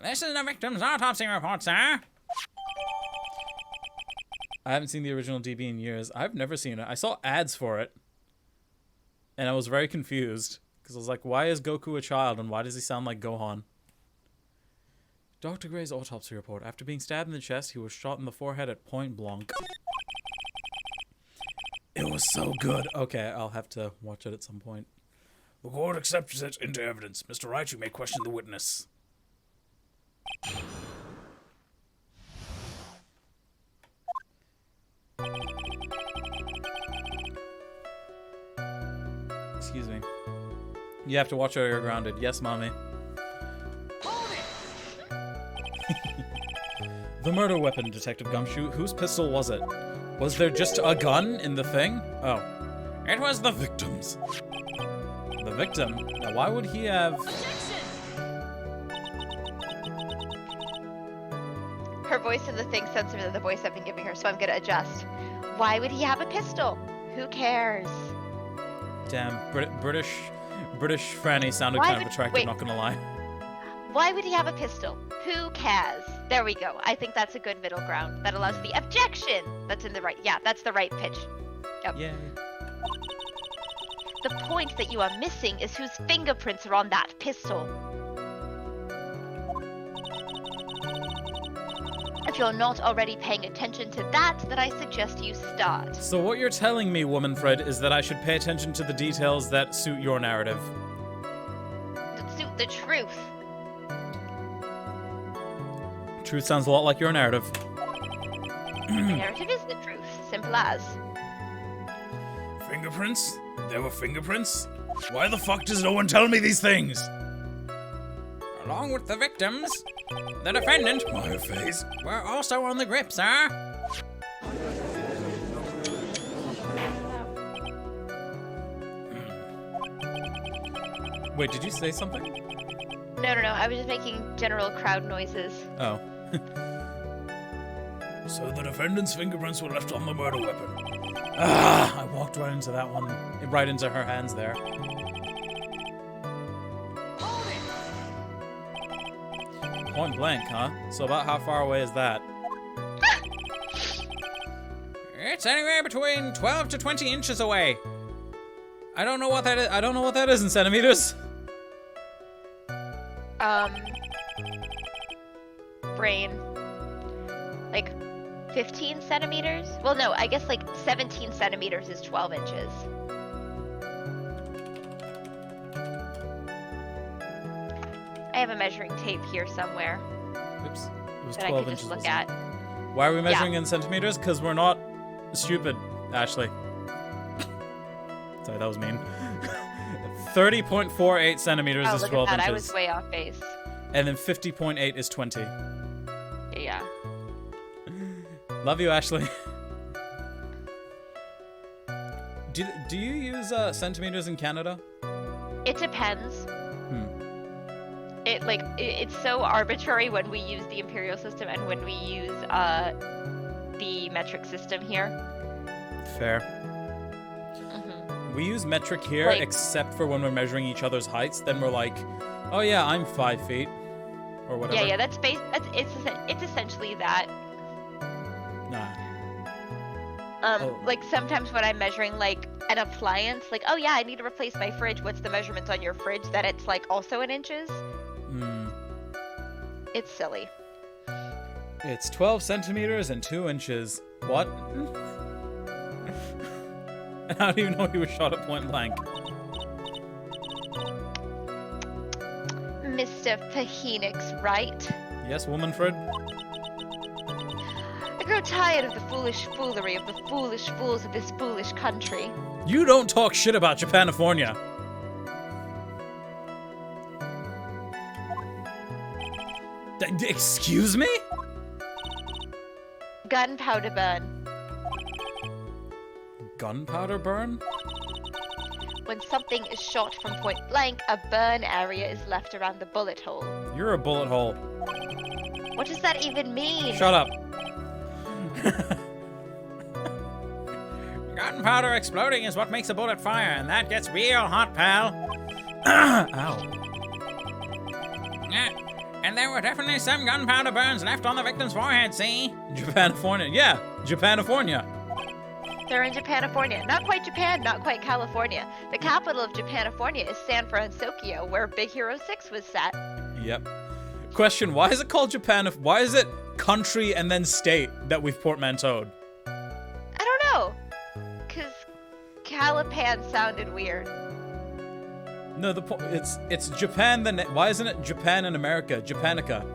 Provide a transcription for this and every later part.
This is the victim's autopsy report, sir. I haven't seen the original DB in years. I've never seen it. I saw ads for it. And I was very confused. Because I was like, why is Goku a child and why does he sound like Gohan? Dr. Gray's autopsy report. After being stabbed in the chest, he was shot in the forehead at point blanc. It was so good. Okay, I'll have to watch it at some point. The court accepts it into evidence. Mr. Wright, you may question the witness. Excuse me. You have to watch or you're grounded. Yes, mommy. The murder weapon, Detective Gumshoe. Whose pistol was it? Was there just a gun in the thing? Oh. It was the victim's. The victim? Now, why would he have... Her voice in the thing sensitive to the voice I've been giving her, so I'm gonna adjust. Why would he have a pistol? Who cares? Damn, British Franny sounded kind of attractive, not gonna lie. Why would he have a pistol? Who cares? There we go. I think that's a good middle ground. That allows the objection. That's in the right. Yeah, that's the right pitch. Yep. Yeah. The point that you are missing is whose fingerprints are on that pistol. If you're not already paying attention to that, then I suggest you start. So what you're telling me, Woman Fred, is that I should pay attention to the details that suit your narrative. That suit the truth. Truth sounds a lot like your narrative. The narrative is the truth. Simple as. Fingerprints? There were fingerprints? Why the fuck does no one tell me these things? Along with the victims, the defendant, my face, were also on the grip, sir. Wait, did you say something? No. I was just making general crowd noises. Oh. So the defendant's fingerprints were left on the murder weapon. Ah, I walked right into that one. Right into her hands there. Point blank, huh? So about how far away is that? It's anywhere between 12 to 20 inches away. I don't know what that is. I don't know what that is in centimeters. Brain. Like 15 centimeters? Well, no, I guess like 17 centimeters is 12 inches. I have a measuring tape here somewhere. Oops. It was that 12 I could inches. just look at. Why are we measuring in centimeters? Because we're not stupid, Ashley. Sorry, that was mean. 30.48 centimeters is 12 inches. I was way off base. And then 50.8 is 20. Yeah. Love you, Ashley. Do you use centimeters in Canada? It depends. It's so arbitrary when we use the imperial system and when we use the metric system here. Fair. We use metric here, except for when we're measuring each other's heights. Then we're like, oh yeah, I'm 5 feet, or whatever. Yeah, that's it's essentially that. Nah. Like sometimes when I'm measuring like an appliance, like, oh yeah, I need to replace my fridge. What's the measurements on your fridge? That it's like also in inches. It's silly. It's 12 centimeters and 2 inches. What? And I don't even know he was shot at point blank. Mr. Pahenix, right? Yes, Woman Fred? I grow tired of the foolish foolery of the foolish fools of this foolish country. You don't talk shit about Japanifornia. Excuse me? Gunpowder burn. Gunpowder burn? When something is shot from point blank, a burn area is left around the bullet hole. You're a bullet hole. What does that even mean? Shut up. Gunpowder exploding is what makes a bullet fire, and that gets real hot, pal. Ow. And there were definitely some gunpowder burns left on the victim's forehead, see? Japanifornia. Yeah, Japanifornia. They're in Japanifornia. Not quite Japan, not quite California. The capital of Japanifornia is San Francisco, where Big Hero 6 was set. Yep. Question, why is it called Japan? Why is it country and then state that we've portmanteaued? I don't know. Because Calipan sounded weird. No, it's Japan, then why isn't it Japan and America? Japanica.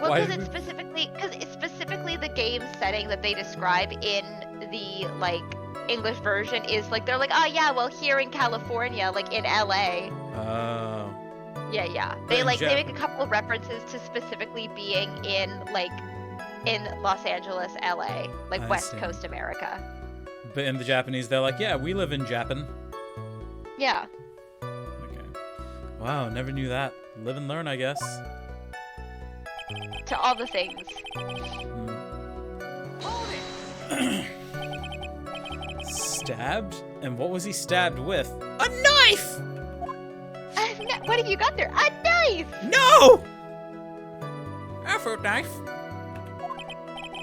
Well, Why because it's specifically the game setting that they describe in the, like, English version is, like, they're like, oh, yeah, well, here in California, like, in LA. Oh. Yeah. But They, in like, they make a couple of references to specifically being in, like, in Los Angeles, LA. Like, I West see. Coast America. But in the Japanese, they're like, yeah, we live in Japan. Yeah. Okay. Wow, never knew that. Live and learn, I guess. To all the things. Stabbed? And what was he stabbed with? A knife! What have you got there? A knife! No! A fruit knife.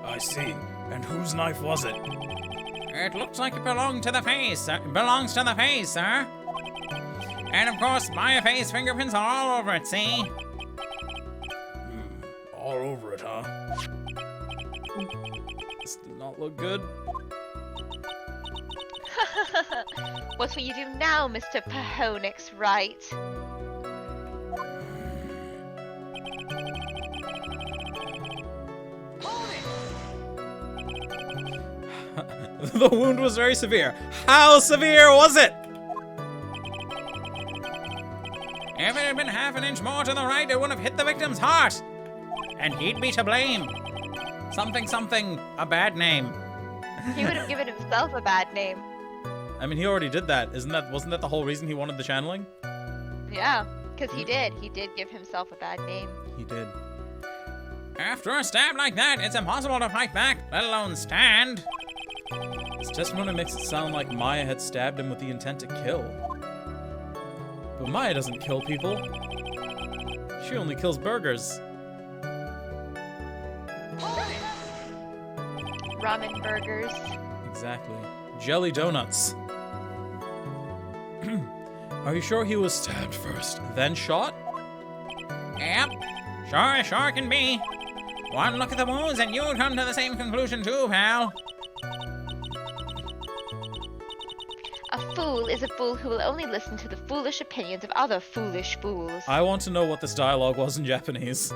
I see. And whose knife was it? It looks like it belongs to the face, sir. And of course, my face fingerprints are all over it, see? All over it, huh? This does not look good. What will you do now, Mr. Pahonix, Wright? The wound was very severe. How severe was it? If it had been half an inch more to the right, it would have hit the victim's heart. And he'd be to blame. Something, a bad name. He would have given himself a bad name. I mean, he already did that. Wasn't that the whole reason he wanted the channeling? Yeah, because he did. He did give himself a bad name. He did. After a stab like that, it's impossible to fight back, let alone stand. His testimony makes it sound like Maya had stabbed him with the intent to kill. But Maya doesn't kill people. She only kills burgers. Ramen burgers. Exactly. Jelly donuts. Are you sure he was stabbed first, then shot? Yep, sure can be. One look at the wounds and you'll come to the same conclusion too, pal. A fool is a fool who will only listen to the foolish opinions of other foolish fools. I want to know what this dialogue was in Japanese.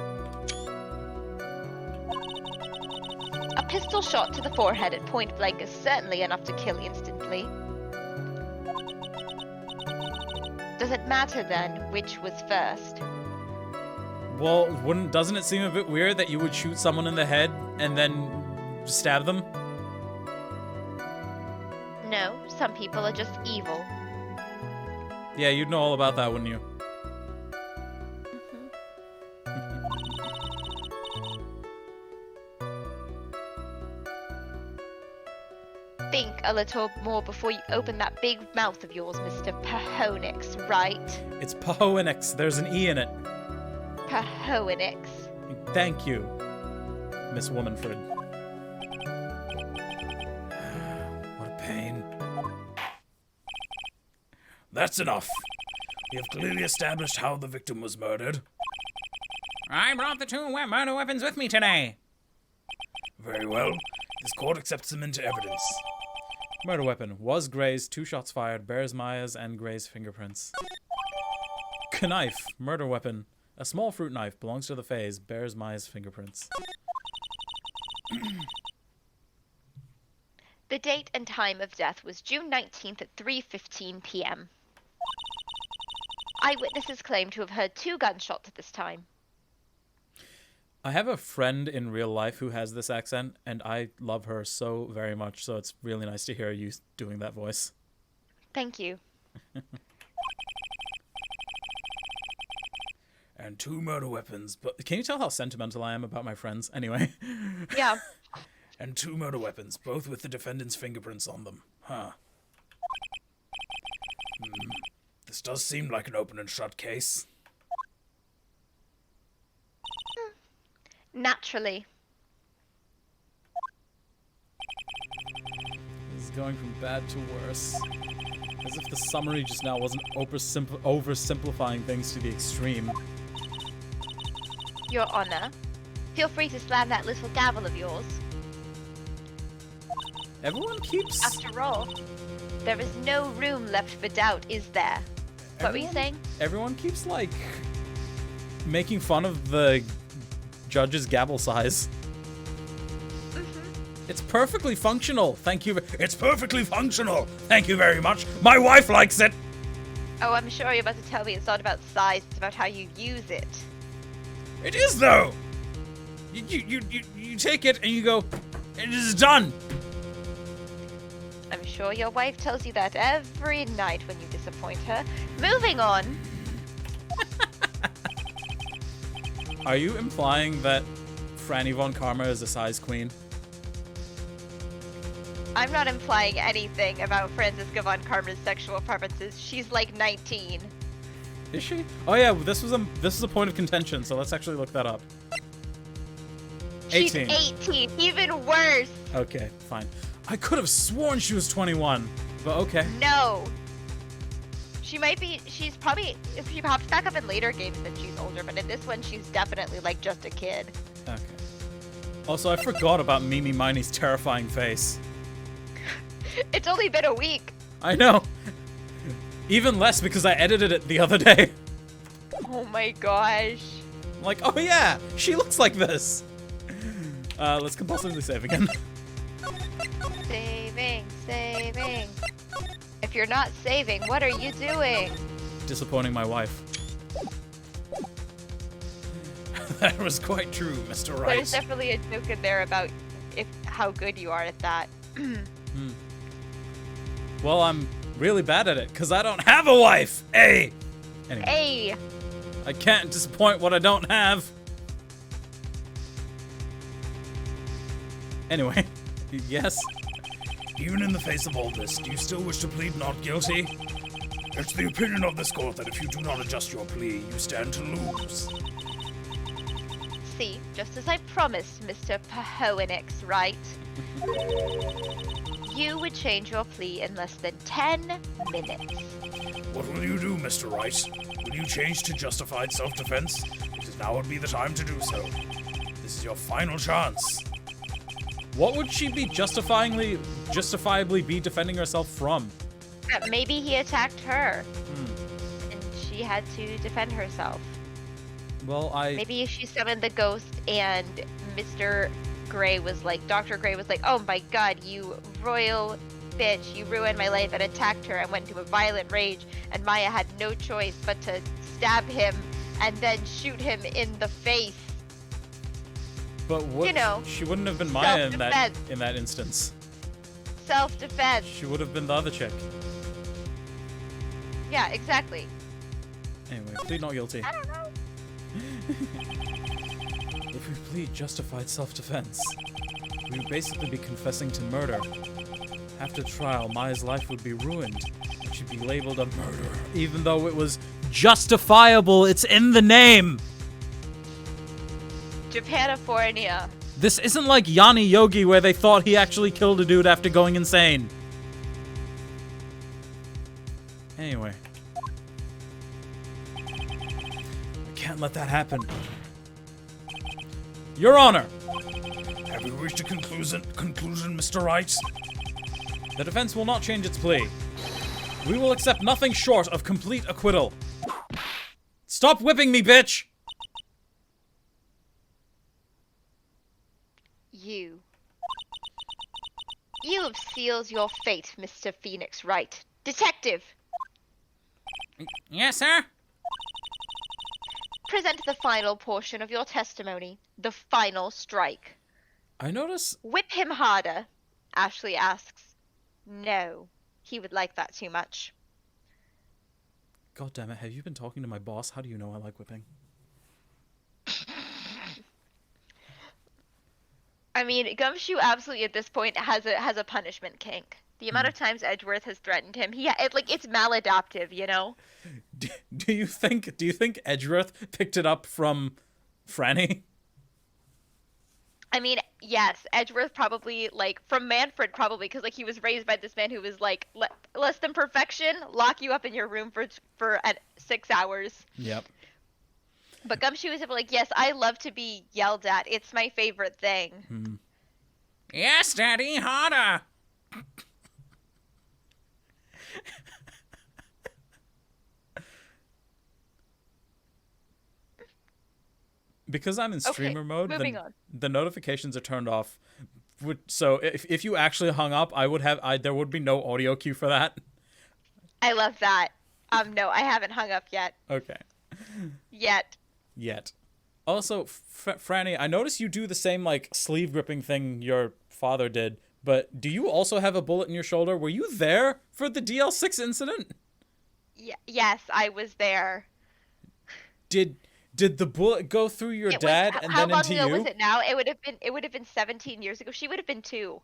A pistol shot to the forehead at point blank is certainly enough to kill instantly. Does it matter then which was first? Well, doesn't it seem a bit weird that you would shoot someone in the head and then stab them? No, some people are just evil. Yeah, you'd know all about that, wouldn't you? Think a little more before you open that big mouth of yours, Mr. Pahonix, right? It's Pahonix. There's an E in it. Pahonix. Thank you, Miss Womanford. What a pain. That's enough. We have clearly established how the victim was murdered. I brought the two murder weapons with me today. Very well. This court accepts them into evidence. Murder weapon was Gray's, 2 shots fired, bears Maya's and Gray's fingerprints. Knife, murder weapon. A small fruit knife, belongs to the Fays, bears Maya's fingerprints. The date and time of death was June 19th at 3:15 p.m. Eyewitnesses claim to have heard 2 gunshots at this time. I have a friend in real life who has this accent, and I love her so very much, so it's really nice to hear you doing that voice. Thank you. And 2 murder weapons, but can you tell how sentimental I am about my friends? Anyway. Yeah. And 2 murder weapons, both with the defendant's fingerprints on them. Huh. This does seem like an open and shut case. Naturally. This is going from bad to worse. As if the summary just now wasn't oversimplifying things to the extreme. Your Honor, feel free to slam that little gavel of yours. Everyone keeps... After all, there is no room left for doubt, is there? What were you saying? Everyone keeps, like, making fun of the judge's gavel size. It's perfectly functional. Thank you. It's perfectly functional. Thank you very much. My wife likes it. Oh, I'm sure you're about to tell me it's not about size, it's about how you use it. It is, though. You take it and you go, it is done. I'm sure your wife tells you that every night when you disappoint her. Moving on. Are you implying that Franny von Karma is a size queen? I'm not implying anything about Franziska von Karma's sexual preferences. She's like 19. Is she? Oh yeah, this was a point of contention, so let's actually look that up. She's 18. 18, even worse. Okay, fine. I could have sworn she was 21, but okay. No. She might be, she's probably, if she pops back up in later games, then she's older, but in this one, she's definitely like just a kid. Okay. Also, I forgot about Mimi Miney's terrifying face. It's only been a week. I know. Even less because I edited it the other day. Oh my gosh. I'm like, oh yeah, she looks like this. Let's compulsively save again. Saving. If you're not saving, what are you doing? Disappointing my wife. That was quite true, Mr. Wright. There's definitely a joke in there about how good you are at that. Well, I'm really bad at it because I don't have a wife. Hey. Anyway, Hey. I can't disappoint what I don't have. Anyway, yes. Even in the face of all this, do you still wish to plead not guilty? It's the opinion of this court that if you do not adjust your plea, you stand to lose. See, just as I promised, Mr. Pahoenix, right? You would change your plea in less than 10 minutes. What will you do, Mr. Wright? Will you change to justified self-defense? Because now would be the time to do so. This is your final chance. What would she be justifiably be defending herself from? Maybe he attacked her. And she had to defend herself. Well, Maybe she summoned the ghost and Mr. Gray was like, Dr. Gray was like, oh my god, you royal bitch, you ruined my life, and attacked her and went into a violent rage, and Maya had no choice but to stab him and then shoot him in the face. But what? You know, she wouldn't have been Maya in self-defense. that instance. Self-defense. She would have been the other chick. Yeah, exactly. Anyway, plead not guilty. I don't know. If we plead justified self-defense, we would basically be confessing to murder. After trial, Maya's life would be ruined. And she'd be labeled a murderer, even though it was justifiable. It's in the name. Japanifornia. This isn't like Yanni Yogi where they thought he actually killed a dude after going insane. Anyway. I can't let that happen. Your Honor! Have you reached a conclusion, Mr. Wright? The defense will not change its plea. We will accept nothing short of complete acquittal. Stop whipping me, bitch! You have sealed your fate, Mr. Phoenix Wright. Detective! Yes, sir? Present the final portion of your testimony. The final strike. I notice... Whip him harder, Ashley asks. No, he would like that too much. God damn it, have you been talking to my boss? How do you know I like whipping? I mean, Gumshoe absolutely at this point has a punishment kink. The amount of times Edgeworth has threatened him, it's maladaptive, you know? Do you think Edgeworth picked it up from Franny? I mean, yes, Edgeworth probably, like, from Manfred probably, because, like, he was raised by this man who was, like, less than perfection, lock you up in your room for at 6 hours. Yep. But Gumshoe was like, yes, I love to be yelled at. It's my favorite thing. Yes, Daddy, harder. Because I'm in streamer mode, moving on. the notifications are turned off. So if you actually hung up, there would be no audio cue for that. I love that. No, I haven't hung up yet. Okay. Yet. Also, Franny, I noticed you do the same, like, sleeve gripping thing your father did, but do you also have a bullet in your shoulder? Were you there for the DL6 incident? Yes, I was there. Did the bullet go through your dad and then into you? How long ago was it now? It would have been 17 years ago. She would have been 2.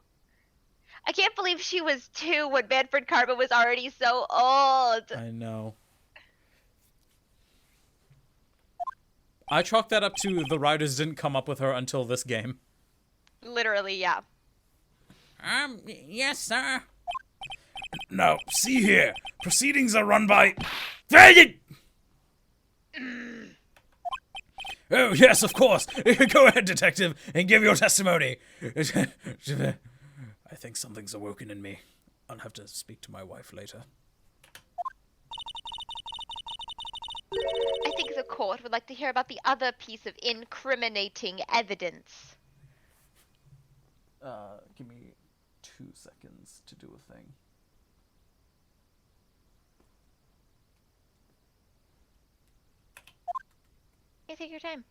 I can't believe she was 2 when Manfred Karma was already so old. I know. I chalk that up to the writers didn't come up with her until this game. Literally, yeah. Yes, sir. Now, see here. Proceedings are run by... Oh, yes, of course. Go ahead, detective, and give your testimony. I think something's awoken in me. I'll have to speak to my wife later. I think the court would like to hear about the other piece of incriminating evidence. Give me 2 seconds to do a thing. Yeah, take your time.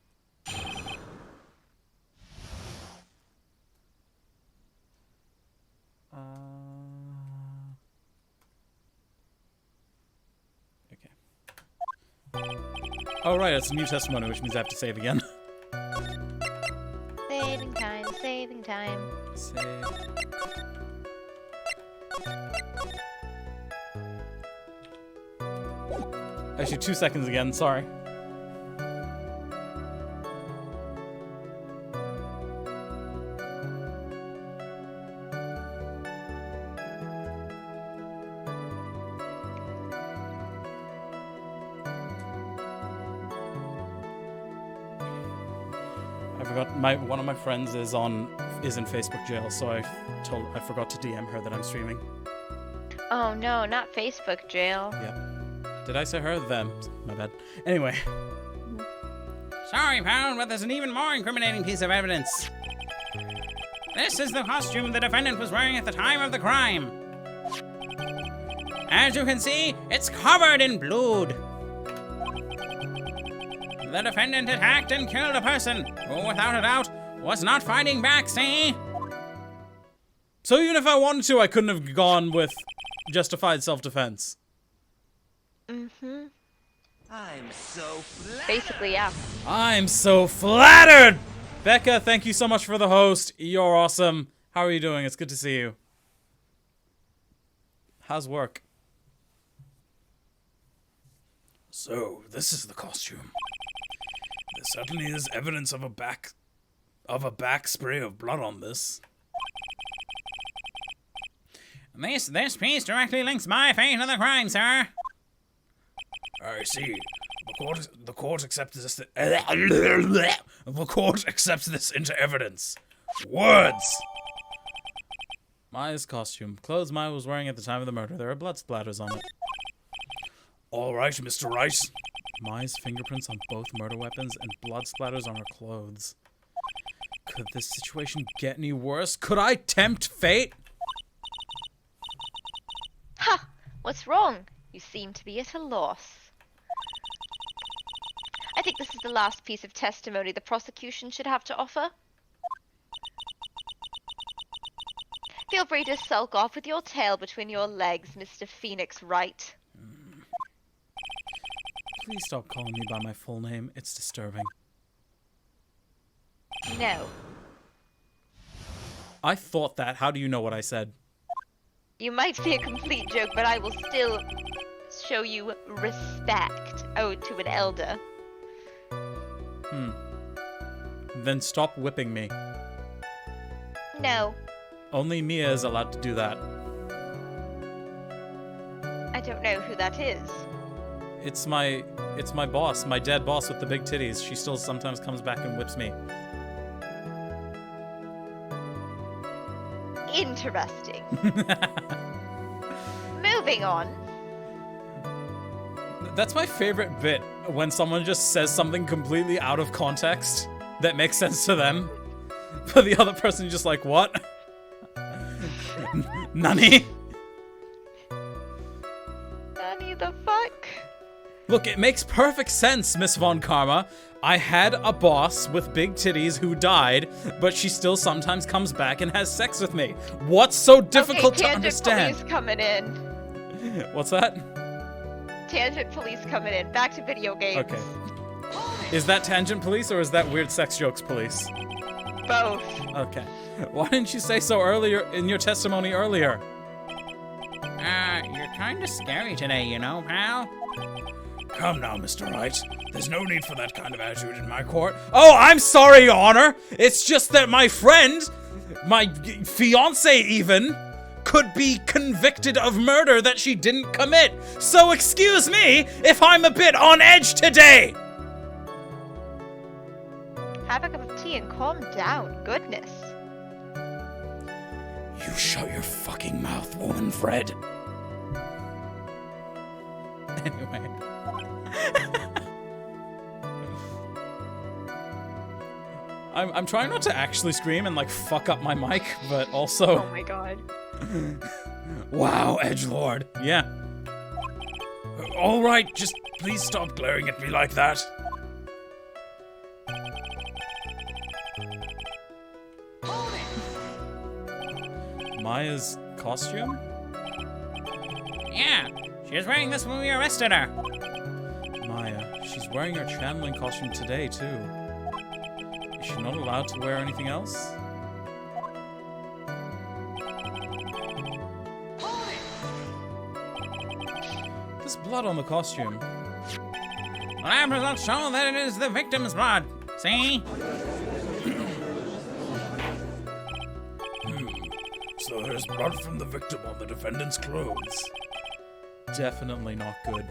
Okay. Oh, right, it's a new testimony, which means I have to save again. Saving time, saving time. Save. Actually, 2 seconds again, sorry. One of my friends is in Facebook jail, so I forgot to DM her that I'm streaming. Oh no, not Facebook jail. Yep. Did I say her? Them. My bad. Anyway. Sorry, pal, but there's an even more incriminating piece of evidence. This is the costume the defendant was wearing at the time of the crime. As you can see, it's covered in blood. The defendant attacked and killed a person who, without a doubt, was not fighting back, see? So even if I wanted to, I couldn't have gone with justified self-defense. Mm-hmm. I'm so flattered. Basically, yeah. I'm so flattered! Becca, thank you so much for the host. You're awesome. How are you doing? It's good to see you. How's work? So, this is the costume. There certainly is evidence of a back spray of blood on this. This piece directly links my fate to the crime, sir. I see. The court accepts this. The court accepts this into evidence. Words. Maya's costume. Clothes Maya was wearing at the time of the murder. There are blood splatters on it. All right, Mr. Rice. Maya's fingerprints on both murder weapons and blood splatters on her clothes. Could this situation get any worse? Could I tempt fate? Ha! What's wrong? You seem to be at a loss. I think this is the last piece of testimony the prosecution should have to offer. Feel free to sulk off with your tail between your legs, Mr. Phoenix Wright. Please stop calling me by my full name. It's disturbing. No. I thought that. How do you know what I said? You might be a complete joke, but I will still show you respect owed to an elder. Then stop whipping me. No, Only Mia is allowed to do that. I don't know who that is. It's my boss, my dead boss with the big titties. She still sometimes comes back and whips me. Interesting. Moving on. That's my favorite bit, when someone just says something completely out of context that makes sense to them, but the other person is just like, what? Nani? Nani the fuck? Look, it makes perfect sense, Miss Von Karma. I had a boss with big titties who died, but she still sometimes comes back and has sex with me. What's so difficult to understand? Police coming in. What's that? Tangent police coming in. Back to video games. Okay. Is that tangent police or is that weird sex jokes police? Both. Okay. Why didn't you say so earlier in your testimony earlier? You're kind of scary today, you know, pal? Come now, Mr. Wright. There's no need for that kind of attitude in my court. Oh, I'm sorry, Your Honor. It's just that my friend, my fiancé even, could be convicted of murder that she didn't commit. So excuse me if I'm a bit on edge today. Have a cup of tea and calm down. Goodness. You shut your fucking mouth, woman, Fred. Anyway. I'm trying not to actually scream and like fuck up my mic, but also. Oh my god. Wow, edgelord. Yeah. All right, just please stop glaring at me like that. Maya's costume? Yeah, she was wearing this when we arrested her. Maya, she's wearing her channeling costume today, too. Is she not allowed to wear anything else? There's blood on the costume. Lab results show that it is the victim's blood. See? So there's blood from the victim on the defendant's clothes. Definitely not good.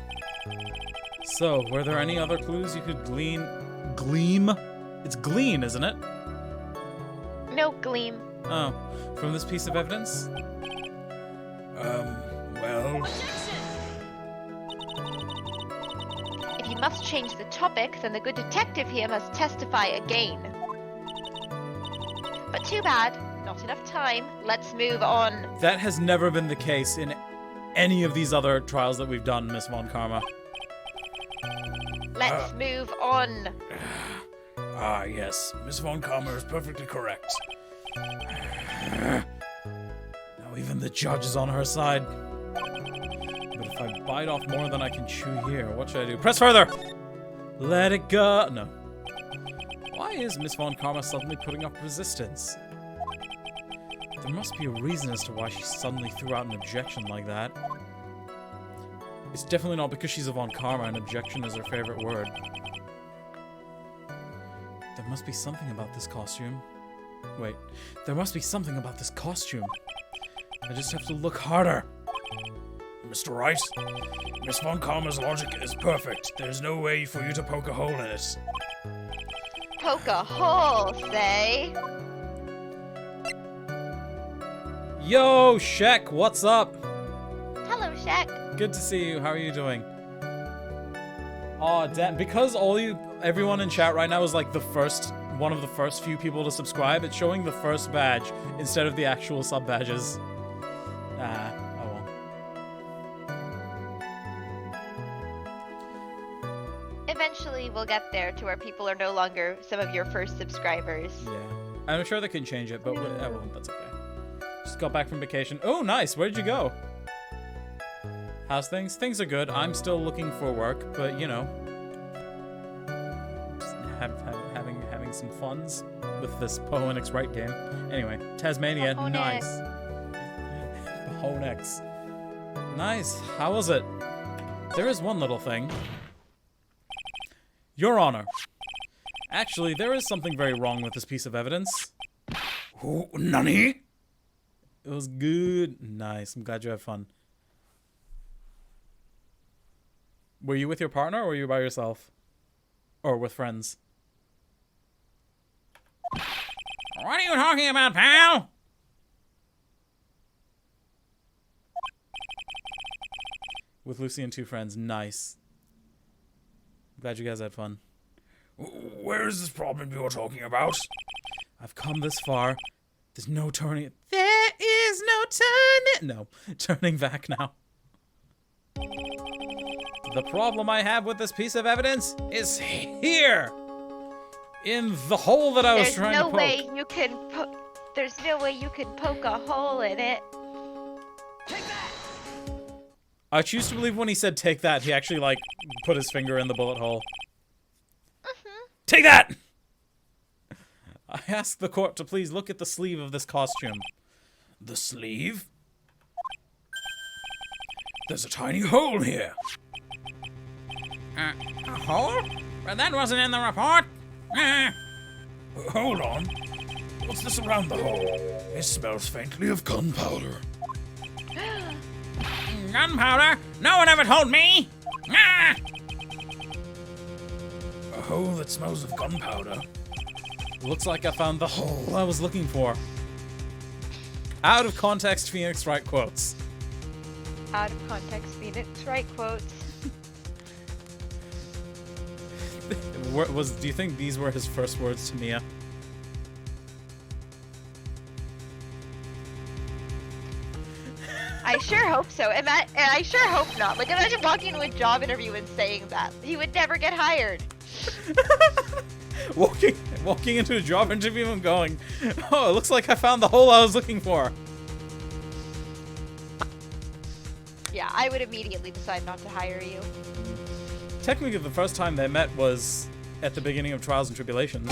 So, were there any other clues you could glean? Gleam? It's glean, isn't it? No gleam. Oh, from this piece of evidence? Well... If you must change the topic, then the good detective here must testify again. But too bad. Not enough time. Let's move on. That has never been the case in any of these other trials that we've done, Miss Von Karma. Let's move on. Yes. Miss Von Karma is perfectly correct. Now even the judge is on her side. But if I bite off more than I can chew here, what should I do? Press further! Let it go! No. Why is Miss Von Karma suddenly putting up resistance? There must be a reason as to why she suddenly threw out an objection like that. It's definitely not because she's a Von Karma and objection is her favorite word. There must be something about this costume. Wait, there must be something about this costume. I just have to look harder. Mr. Wright, Miss Von Karma's logic is perfect. There's no way for you to poke a hole in it. Poke a hole, say? Yo, Shek, what's up? Hello, Shek. Good to see you. How are you doing? Oh, damn. Because everyone in chat right now is like one of the first few people to subscribe, it's showing the first badge instead of the actual sub badges. Oh well. Eventually, we'll get there to where people are no longer some of your first subscribers. Yeah. I'm sure they can change it, but well, that's okay. Just got back from vacation. Oh, nice. Where did you go? How's things? Things are good. I'm still looking for work, but you know, just having some funs with this Poenix Wright game. Anyway, Tasmania, nice. Poenix. Nice. How was it? There is one little thing. Your Honor. Actually, there is something very wrong with this piece of evidence. Who? Nani? It was good. Nice. I'm glad you had fun. Were you with your partner or were you by yourself? Or with friends? What are you talking about, pal? With Lucy and 2 friends. Nice. Glad you guys had fun. Where is this problem you're talking about? I've come this far. There's no turning. There is no turning. No, turning back now. The problem I have with this piece of evidence is here, in the hole that I was trying to poke. There's no way you can poke a hole in it. I choose to believe when he said "take that," he actually like put his finger in the bullet hole. Take that! I ask the court to please look at the sleeve of this costume. The sleeve? There's a tiny hole here. A hole? But that wasn't in the report. Hold on. What's this around the hole? It smells faintly of gunpowder. Gunpowder? No one ever told me! A hole that smells of gunpowder. Looks like I found the hole I was looking for. Out of context, Phoenix Wright quotes. Out of context, Phoenix Wright quotes. Do you think these were his first words to Mia? I sure hope so. And I sure hope not. Like, imagine walking into a job interview and saying that. He would never get hired. Walking into a job interview and going, "Oh, it looks like I found the hole I was looking for." Yeah, I would immediately decide not to hire you. Technically, the first time they met was at the beginning of Trials and Tribulations.